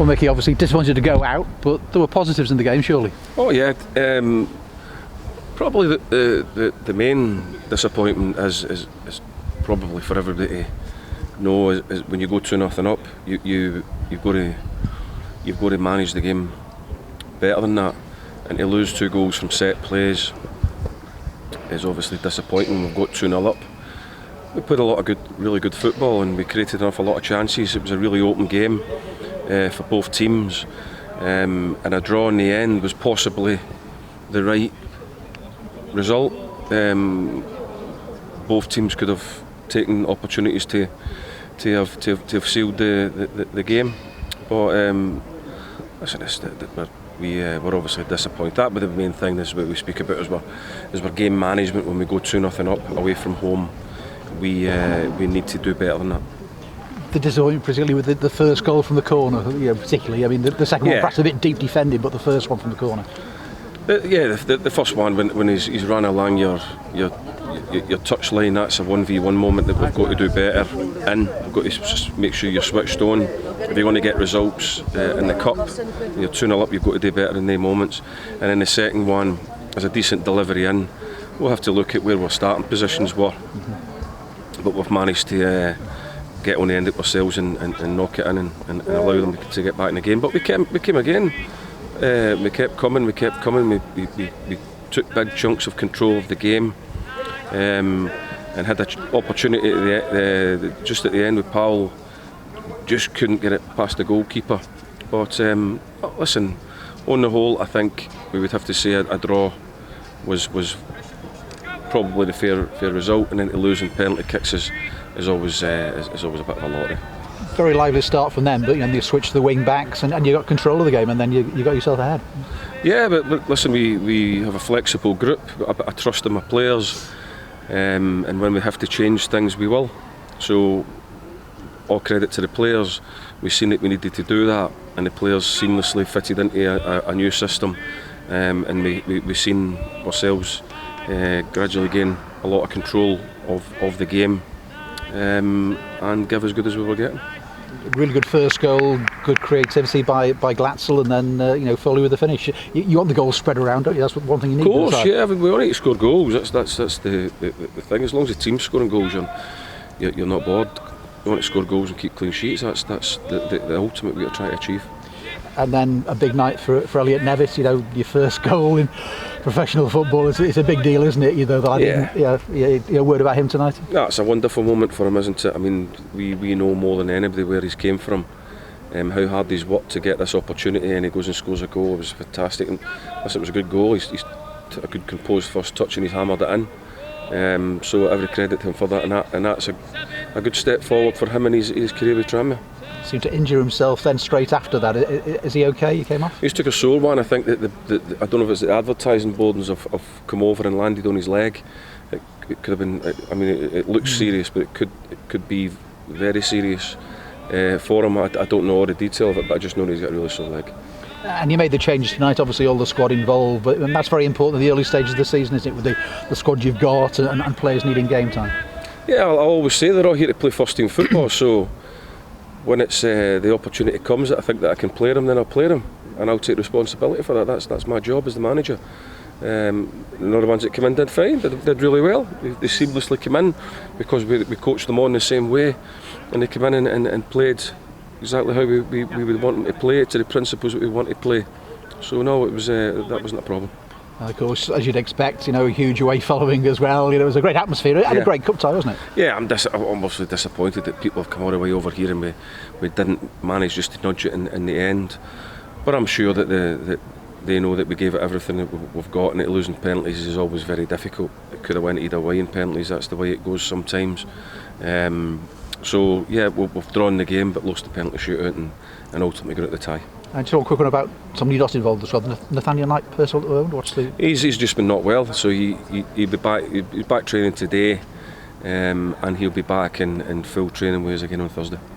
Well, Micky, obviously disappointed to go out, but there were positives in the game, surely. Oh yeah, probably the main disappointment is probably for everybody to know is when you go 2-0 up, you've got to manage the game better than that, and to lose 2 goals from set plays is obviously disappointing. We've got 2-0 up. We played a lot of really good football, and we created an awful lot of chances. It was a really open game for both teams, and a draw in the end was possibly the right result. Both teams could have taken opportunities to have sealed the game, but listen, we're obviously disappointed. That, but the main thing is what we speak about is our game management. When we go 2-0 up away from home, we need to do better than that. The disappointment, particularly with the first goal from the corner, particularly. I mean, the second one perhaps a bit deep defended, but the first one from the corner. The first one when he's run along your touchline, that's a 1v1 moment that we've got to do better in. We've got to just make sure you're switched on. If you're going to get results in the cup, you're 2-0 up, you've got to do better in those moments. And then the second one is a decent delivery in. We'll have to look at where our starting positions were, but we've managed to get on the end of ourselves and knock it in and allow them to get back in the game. But we came again. We kept coming. We took big chunks of control of the game, and had an opportunity just at the end with Powell. Just couldn't get it past the goalkeeper. But listen, on the whole, I think we would have to say a draw was probably the fair result, and then to lose in penalty kicks is always a bit of a lottery. Very lively start from them, but you switched to the wing backs and you got control of the game, and then you got yourself ahead. Yeah, but listen, we have a flexible group. I trust in my players, and when we have to change things, we will. So all credit to the players. We've seen that we needed to do that, and the players seamlessly fitted into a new system, and we've seen ourselves gradually gain a lot of control of the game, and give as good as we were getting. Really good first goal, good creativity by Glatzel, and then Foley with the finish. You want the goals spread around, don't you? That's one thing you need. Of course, yeah. We want to score goals. That's the thing. As long as the team's scoring goals, you're not bored. You want to score goals and keep clean sheets. That's the ultimate we're trying to achieve. And then a big night for Elliot Nevis. Your first goal in professional football. It's a big deal, isn't it? A word about him tonight. No, it's a wonderful moment for him, isn't it? I mean, we know more than anybody where he's came from, how hard he's worked to get this opportunity, and he goes and scores a goal. It was fantastic, and listen, it was a good goal. He's a good composed first touch, and he's hammered it in. So every credit to him for that, and that's a good step forward for him in his career with Tranmere. Seemed to injure himself then straight after that. Is he okay? He came off? He just took a sore one. I think that I don't know if it's the advertising boardings have come over and landed on his leg. It could have been. I mean, it looks serious, but it could be very serious for him. I don't know all the detail of it, but I just know he's got a really sore leg. And you made the change tonight, obviously all the squad involved, and that's very important in the early stages of the season, isn't it, with the squad you've got and players needing game time? Yeah, I always say they're all here to play first team football, so when it's the opportunity comes that I think that I can play them, then I'll play them, and I'll take responsibility for that. That's my job as the manager. The other ones that came in did fine, did really well. They seamlessly came in because we coached them on the same way, and they came in and played exactly how we would want them to play, to the principles that we want to play. So no, it was that wasn't a problem. Of course, as you'd expect, a huge away following as well. It was a great atmosphere and a great cup tie, wasn't it? Yeah, I'm obviously disappointed that people have come all the way over here and we didn't manage just to nudge it in the end. But I'm sure that they know that we gave it everything that we've got, and that losing penalties is always very difficult. It could have went either way in penalties. That's the way it goes sometimes. So yeah, we've drawn the game but lost the penalty shootout and ultimately got at the tie. And just a quick one about somebody not involved as well. Nathaniel Knight, personal at the moment. He's just been not well, so he'll be back. He'll be back training today, and he'll be back in full training with us again on Thursday.